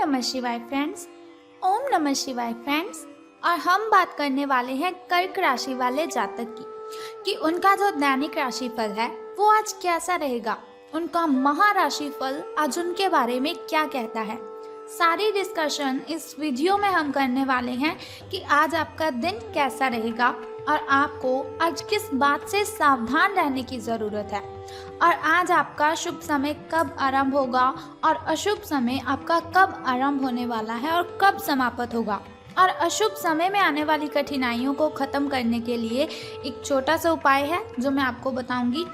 नमः शिवाय फ्रेंड्स। ओम नमः शिवाय फ्रेंड्स। और हम बात करने वाले हैं कर्क राशि वाले जातक की कि उनका जो दैनिक राशिफल है वो आज कैसा रहेगा, उनका महाराशिफल आज उनके बारे में क्या कहता है। सारी डिस्कशन इस वीडियो में हम करने वाले हैं कि आज आपका दिन कैसा रहेगा और आपको आज किस बात से सावधान रहने की ज़रूरत है, और आज आपका शुभ समय कब आरंभ होगा और अशुभ समय आपका कब आरंभ होने वाला है और कब समाप्त होगा। और अशुभ समय में आने वाली कठिनाइयों को ख़त्म करने के लिए एक छोटा सा उपाय है जो मैं आपको बताऊंगी।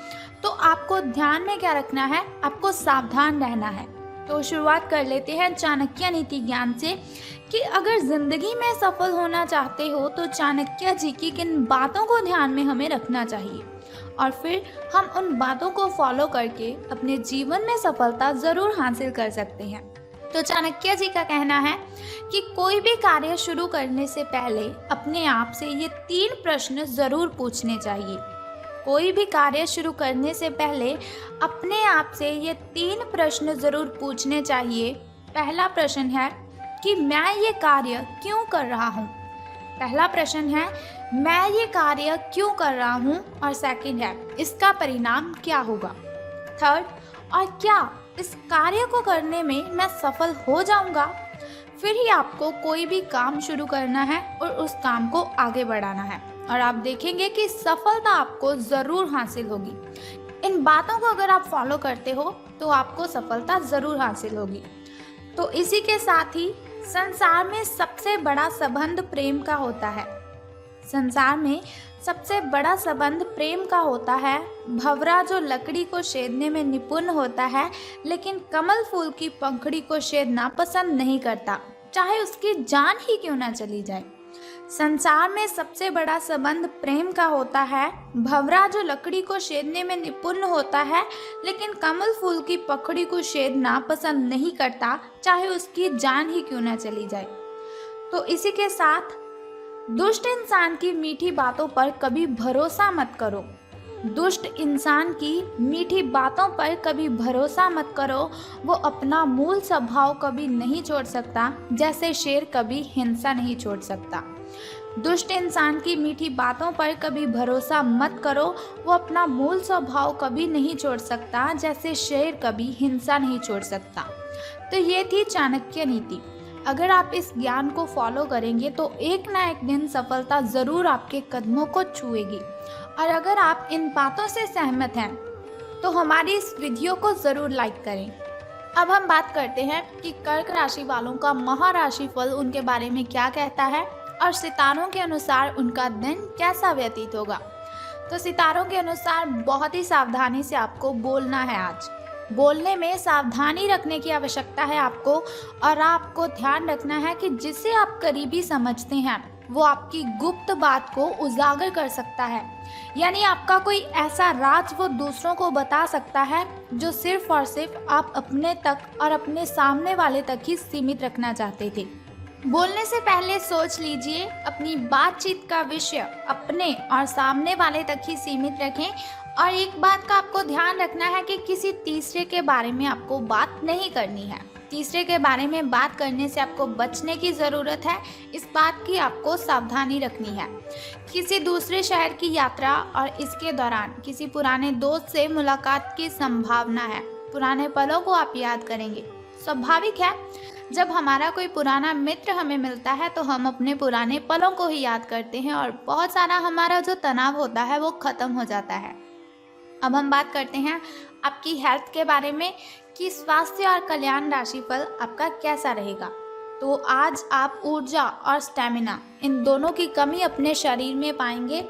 तो आपको ध्यान में क्या रखना है, आपको सावधान रहना है। तो शुरुआत कर लेते हैं चाणक्य नीति ज्ञान से कि अगर ज़िंदगी में सफल होना चाहते हो तो चाणक्य जी की किन बातों को ध्यान में हमें रखना चाहिए और फिर हम उन बातों को फॉलो करके अपने जीवन में सफलता ज़रूर हासिल कर सकते हैं। तो चाणक्य जी का कहना है कि कोई भी कार्य शुरू करने से पहले अपने आप से ये 3 प्रश्न ज़रूर पूछने चाहिए। कोई भी कार्य शुरू करने से पहले अपने आप से ये 3 प्रश्न ज़रूर पूछने चाहिए। पहला प्रश्न है कि मैं ये कार्य क्यों कर रहा हूँ। पहला प्रश्न है मैं ये कार्य क्यों कर रहा हूँ, और सेकंड है इसका परिणाम क्या होगा। थर्ड, और क्या इस कार्य को करने में मैं सफल हो जाऊँगा। फिर ही आपको कोई भी काम शुरू करना है और उस काम को आगे बढ़ाना है, और आप देखेंगे कि सफलता आपको ज़रूर हासिल होगी। इन बातों को अगर आप फॉलो करते हो तो आपको सफलता ज़रूर हासिल होगी। तो इसी के साथ ही संसार में सबसे बड़ा संबंध प्रेम का होता है। संसार में सबसे बड़ा संबंध प्रेम का होता है। भंवरा जो लकड़ी को छेदने में निपुण होता है लेकिन कमल फूल की पंखुड़ी को छेदना पसंद नहीं करता, चाहे उसकी जान ही क्यों ना चली जाए। संसार में सबसे बड़ा संबंध प्रेम का होता है। भंवरा जो लकड़ी को छेदने में निपुण होता है लेकिन कमल फूल की पंखुड़ी को छेदना पसंद नहीं करता, चाहे उसकी जान ही क्यों ना चली जाए। तो इसी के साथ दुष्ट इंसान की मीठी बातों पर कभी भरोसा मत करो। दुष्ट इंसान की मीठी बातों पर कभी भरोसा मत करो। वो अपना मूल स्वभाव कभी नहीं छोड़ सकता, जैसे शेर कभी हिंसा नहीं छोड़ सकता। दुष्ट इंसान की मीठी बातों पर कभी भरोसा मत करो। वो अपना मूल स्वभाव कभी नहीं छोड़ सकता, जैसे शेर कभी हिंसा नहीं छोड़ सकता। तो ये थी चाणक्य नीति। अगर आप इस ज्ञान को फॉलो करेंगे तो एक ना एक दिन सफलता ज़रूर आपके कदमों को छुएगी। और अगर आप इन बातों से सहमत हैं तो हमारी इस वीडियो को ज़रूर लाइक करें। अब हम बात करते हैं कि कर्क राशि वालों का महाराशिफल उनके बारे में क्या कहता है और सितारों के अनुसार उनका दिन कैसा व्यतीत होगा। तो सितारों के अनुसार बहुत ही सावधानी से आपको बोलना है। आज बोलने में सावधानी रखने की आवश्यकता है आपको, और आपको ध्यान रखना है कि जिसे आप करीबी समझते हैं वो आपकी गुप्त बात को उजागर कर सकता है। यानी आपका कोई ऐसा राज वो दूसरों को बता सकता है जो सिर्फ और सिर्फ आप अपने तक और अपने सामने वाले तक ही सीमित रखना चाहते थे। बोलने से पहले सोच लीजिए, अपनी बातचीत का विषय अपने और सामने वाले तक ही सीमित रखें। और एक बात का आपको ध्यान रखना है कि किसी तीसरे के बारे में आपको बात नहीं करनी है। तीसरे के बारे में बात करने से आपको बचने की ज़रूरत है, इस बात की आपको सावधानी रखनी है। किसी दूसरे शहर की यात्रा और इसके दौरान किसी पुराने दोस्त से मुलाकात की संभावना है। पुराने पलों को आप याद करेंगे। स्वाभाविक है, जब हमारा कोई पुराना मित्र हमें मिलता है तो हम अपने पुराने पलों को ही याद करते हैं और बहुत सारा हमारा जो तनाव होता है वो ख़त्म हो जाता है। अब हम बात करते हैं आपकी हेल्थ के बारे में कि स्वास्थ्य और कल्याण राशिफल आपका कैसा रहेगा। तो आज आप ऊर्जा और स्टैमिना इन दोनों की कमी अपने शरीर में पाएंगे।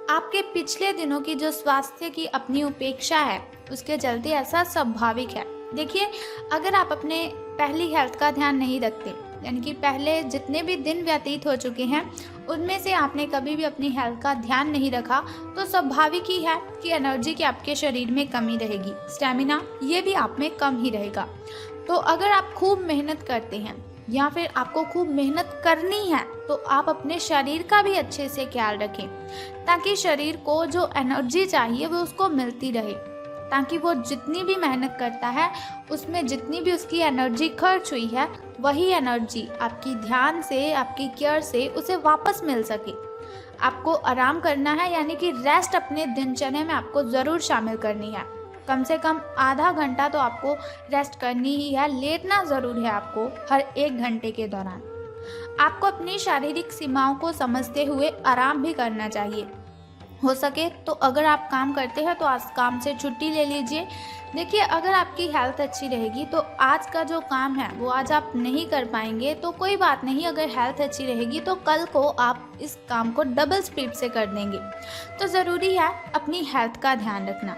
आपके पिछले दिनों की जो स्वास्थ्य की अपनी उपेक्षा है उसके चलते ऐसा स्वाभाविक है। देखिए, अगर आप अपने पहली हेल्थ का ध्यान नहीं रखते, यानी कि पहले जितने भी दिन व्यतीत हो चुके हैं उनमें से आपने कभी भी अपनी हेल्थ का ध्यान नहीं रखा, तो स्वाभाविक ही है कि एनर्जी की आपके शरीर में कमी रहेगी। स्टैमिना ये भी आप में कम ही रहेगा। तो अगर आप खूब मेहनत करते हैं या फिर आपको खूब मेहनत करनी है तो आप अपने शरीर का भी अच्छे से ख्याल रखें, ताकि शरीर को जो एनर्जी चाहिए वो उसको मिलती रहे, ताकि वो जितनी भी मेहनत करता है उसमें जितनी भी उसकी एनर्जी खर्च हुई है वही एनर्जी आपकी ध्यान से, आपकी केयर से उसे वापस मिल सके। आपको आराम करना है, यानी कि रेस्ट अपने दिनचर्या में आपको ज़रूर शामिल करनी है। कम से कम आधा घंटा तो आपको रेस्ट करनी ही है, लेटना ज़रूर है आपको हर 1 घंटे के दौरान। आपको अपनी शारीरिक सीमाओं को समझते हुए आराम भी करना चाहिए। हो सके तो अगर आप काम करते हैं तो आज काम से छुट्टी ले लीजिए। देखिए, अगर आपकी हेल्थ अच्छी रहेगी तो आज का जो काम है वो आज आप नहीं कर पाएंगे तो कोई बात नहीं, अगर हेल्थ अच्छी रहेगी तो कल को आप इस काम को डबल स्पीड से कर देंगे। तो ज़रूरी है अपनी हेल्थ का ध्यान रखना।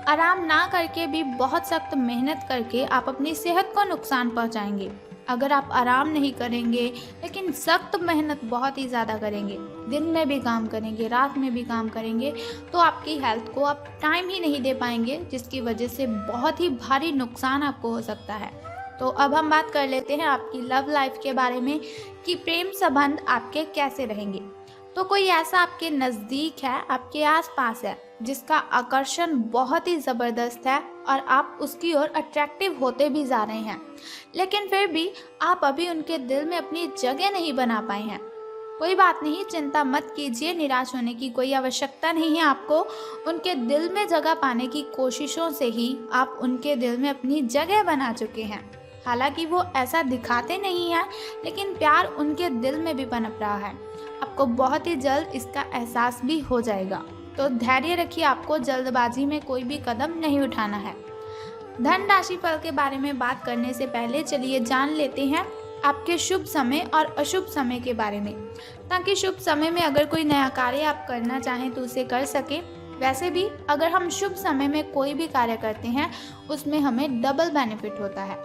आराम ना करके भी बहुत सख्त मेहनत करके आप अपनी सेहत को नुकसान पहुंचाएंगे। अगर आप आराम नहीं करेंगे लेकिन सख्त मेहनत बहुत ही ज़्यादा करेंगे, दिन में भी काम करेंगे, रात में भी काम करेंगे, तो आपकी हेल्थ को आप टाइम ही नहीं दे पाएंगे, जिसकी वजह से बहुत ही भारी नुकसान आपको हो सकता है। तो अब हम बात कर लेते हैं आपकी लव लाइफ के बारे में कि प्रेम संबंध आपके कैसे रहेंगे। तो कोई ऐसा आपके नज़दीक है, आपके आसपास है, जिसका आकर्षण बहुत ही ज़बरदस्त है और आप उसकी ओर अट्रैक्टिव होते भी जा रहे हैं, लेकिन फिर भी आप अभी उनके दिल में अपनी जगह नहीं बना पाए हैं। कोई बात नहीं, चिंता मत कीजिए, निराश होने की कोई आवश्यकता नहीं है। आपको उनके दिल में जगह पाने की कोशिशों से ही आप उनके दिल में अपनी जगह बना चुके हैं। हालांकि वो ऐसा दिखाते नहीं हैं, लेकिन प्यार उनके दिल में भी पनप रहा है। आपको बहुत ही जल्द इसका एहसास भी हो जाएगा। तो धैर्य रखिए, आपको जल्दबाजी में कोई भी कदम नहीं उठाना है। धन राशि फल के बारे में बात करने से पहले चलिए जान लेते हैं आपके शुभ समय और अशुभ समय के बारे में, ताकि शुभ समय में अगर कोई नया कार्य आप करना चाहें तो उसे कर सके। वैसे भी अगर हम शुभ समय में कोई भी कार्य करते हैं उसमें हमें डबल बेनिफिट होता है,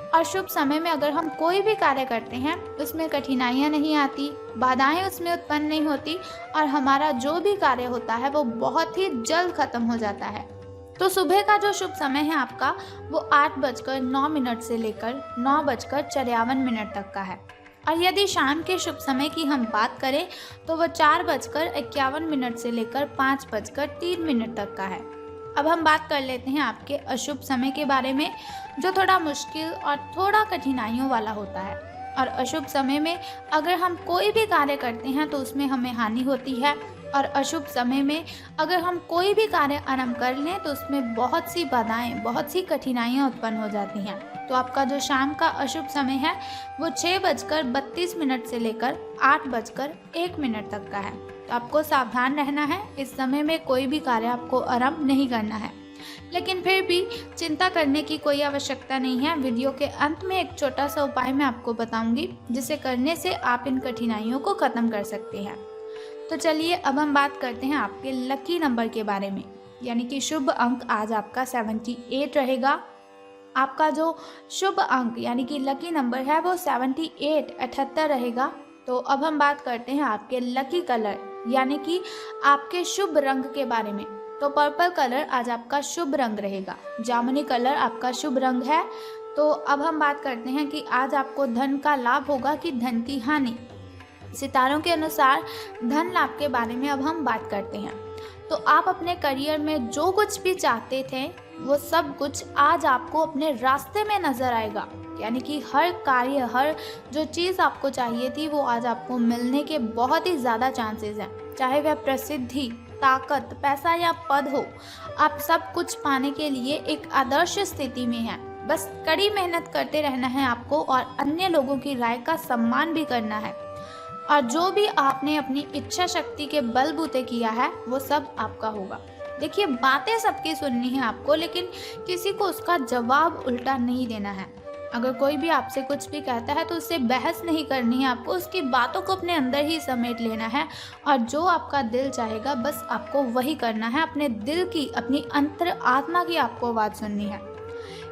और शुभ समय में अगर हम कोई भी कार्य करते हैं उसमें कठिनाइयाँ नहीं आती, बाधाएं उसमें उत्पन्न नहीं होती, और हमारा जो भी कार्य होता है वो बहुत ही जल्द खत्म हो जाता है। तो सुबह का जो शुभ समय है आपका वो 8:09 से लेकर 9:53 तक का है, और यदि शाम के शुभ समय की हम बात करें तो वह 4:51 से लेकर 5:03 तक का है। अब हम बात कर लेते हैं आपके अशुभ समय के बारे में, जो थोड़ा मुश्किल और थोड़ा कठिनाइयों वाला होता है। और अशुभ समय में अगर हम कोई भी कार्य करते हैं तो उसमें हमें हानि होती है, और अशुभ समय में अगर हम कोई भी कार्य आरंभ कर लें तो उसमें बहुत सी बाधाएं, बहुत सी कठिनाइयाँ उत्पन्न हो जाती हैं। तो आपका जो शाम का अशुभ समय है वो 6:32 से लेकर 8:01 तक का है। तो आपको सावधान रहना है, इस समय में कोई भी कार्य आपको आरंभ नहीं करना है। लेकिन फिर भी चिंता करने की कोई आवश्यकता नहीं है। वीडियो के अंत में एक छोटा सा उपाय मैं आपको बताऊंगी, जिसे करने से आप इन कठिनाइयों को ख़त्म कर सकते हैं। तो चलिए अब हम बात करते हैं आपके लकी नंबर के बारे में, यानी कि शुभ अंक आज आपका 78 रहेगा। आपका जो शुभ अंक यानी कि लकी नंबर है वो 78 रहेगा। तो अब हम बात करते हैं आपके लकी कलर यानी कि आपके शुभ रंग के बारे में। तो पर्पल कलर आज आपका शुभ रंग रहेगा, जामुनी कलर आपका शुभ रंग है। तो अब हम बात करते हैं कि आज आपको धन का लाभ होगा कि धन की हानि। सितारों के अनुसार धन लाभ के बारे में अब हम बात करते हैं। तो आप अपने करियर में जो कुछ भी चाहते थे वो सब कुछ आज आपको अपने रास्ते में नज़र आएगा, यानी कि हर कार्य, हर जो चीज़ आपको चाहिए थी वो आज आपको मिलने के बहुत ही ज़्यादा चांसेस हैं। चाहे वह प्रसिद्धि, ताकत, पैसा या पद हो, आप सब कुछ पाने के लिए एक आदर्श स्थिति में हैं। बस कड़ी मेहनत करते रहना है आपको, और अन्य लोगों की राय का सम्मान भी करना है। और जो भी आपने अपनी इच्छा शक्ति के बलबूते किया है वो सब आपका होगा। देखिए, बातें सबकी सुननी है आपको, लेकिन किसी को उसका जवाब उल्टा नहीं देना है। अगर कोई भी आपसे कुछ भी कहता है तो उससे बहस नहीं करनी है आपको, उसकी बातों को अपने अंदर ही समेट लेना है, और जो आपका दिल चाहेगा बस आपको वही करना है। अपने दिल की, अपनी अंतर आत्मा की आपको आवाज़ सुननी है।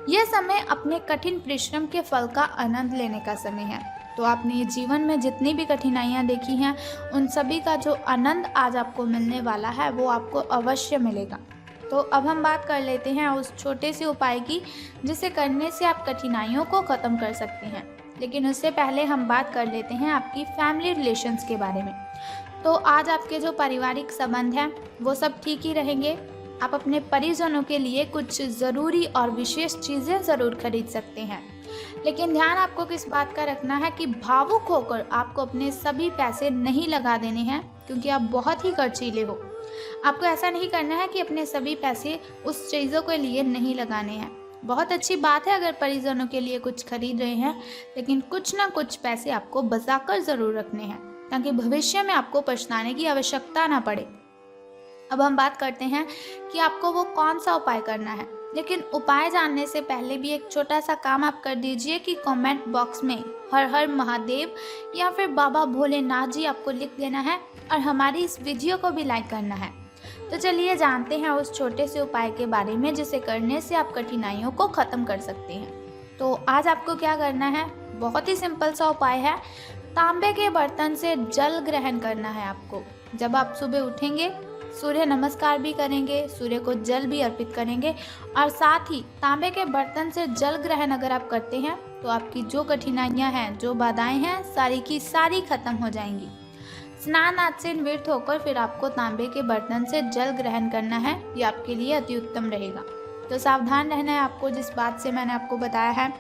यह समय अपने कठिन परिश्रम के फल का आनंद लेने का समय है। तो आपने जीवन में जितनी भी कठिनाइयाँ देखी हैं उन सभी का जो आनंद आज आपको मिलने वाला है वो आपको अवश्य मिलेगा। तो अब हम बात कर लेते हैं उस छोटे से उपाय की जिसे करने से आप कठिनाइयों को ख़त्म कर सकते हैं। लेकिन उससे पहले हम बात कर लेते हैं आपकी फैमिली रिलेशंस के बारे में। तो आज आपके जो पारिवारिक संबंध हैं वो सब ठीक ही रहेंगे। आप अपने परिजनों के लिए कुछ ज़रूरी और विशेष चीज़ें ज़रूर खरीद सकते हैं, लेकिन ध्यान आपको किस बात का रखना है कि भावुक होकर आपको अपने सभी पैसे नहीं लगा देने हैं, क्योंकि आप बहुत ही खर्चीले हो। आपको ऐसा नहीं करना है कि अपने सभी पैसे उस चीज़ों के लिए नहीं लगाने हैं। बहुत अच्छी बात है अगर परिजनों के लिए कुछ खरीद रहे हैं, लेकिन कुछ ना कुछ पैसे आपको बचाकर ज़रूर रखने हैं, ताकि भविष्य में आपको पछताने की आवश्यकता ना पड़े। अब हम बात करते हैं कि आपको वो कौन सा उपाय करना है। लेकिन उपाय जानने से पहले भी एक छोटा सा काम आप कर दीजिए कि कमेंट बॉक्स में हर हर महादेव या फिर बाबा भोलेनाथ जी आपको लिख देना है, और हमारी इस वीडियो को भी लाइक करना है। तो चलिए जानते हैं उस छोटे से उपाय के बारे में, जिसे करने से आप कठिनाइयों को ख़त्म कर सकते हैं। तो आज आपको क्या करना है, बहुत ही सिंपल सा उपाय है। तांबे के बर्तन से जल ग्रहण करना है आपको। जब आप सुबह उठेंगे, सूर्य नमस्कार भी करेंगे, सूर्य को जल भी अर्पित करेंगे, और साथ ही तांबे के बर्तन से जल ग्रहण अगर आप करते हैं तो आपकी जो कठिनाइयां हैं, जो बाधाएं हैं, सारी की सारी खत्म हो जाएंगी। स्नान आदि से निवृत्त होकर फिर आपको तांबे के बर्तन से जल ग्रहण करना है। ये आपके लिए अति उत्तम रहेगा। तो सावधान रहना है आपको जिस बात से मैंने आपको बताया है।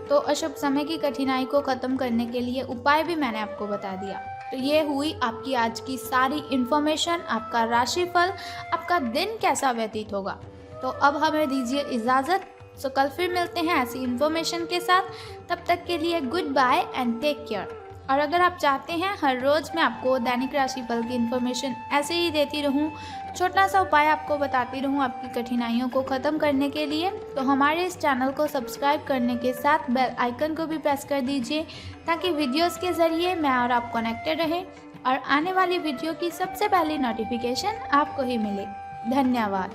तो अशुभ समय की कठिनाई को ख़त्म करने के लिए उपाय भी मैंने आपको बता दिया। तो ये हुई आपकी आज की सारी इन्फॉर्मेशन, आपका राशिफल, आपका दिन कैसा व्यतीत होगा। तो अब हमें दीजिए इजाज़त। सो कल फिर मिलते हैं ऐसी इन्फॉर्मेशन के साथ। तब तक के लिए good bye and take care. और अगर आप चाहते हैं हर रोज़ मैं आपको दैनिक राशिफल की इन्फॉर्मेशन ऐसे ही देती रहूं, छोटा सा उपाय आपको बताती रहूं आपकी कठिनाइयों को ख़त्म करने के लिए, तो हमारे इस चैनल को सब्सक्राइब करने के साथ बेल आइकन को भी प्रेस कर दीजिए, ताकि वीडियोस के ज़रिए मैं और आप कनेक्टेड रहें और आने वाली वीडियो की सबसे पहली नोटिफिकेशन आपको ही मिले। धन्यवाद।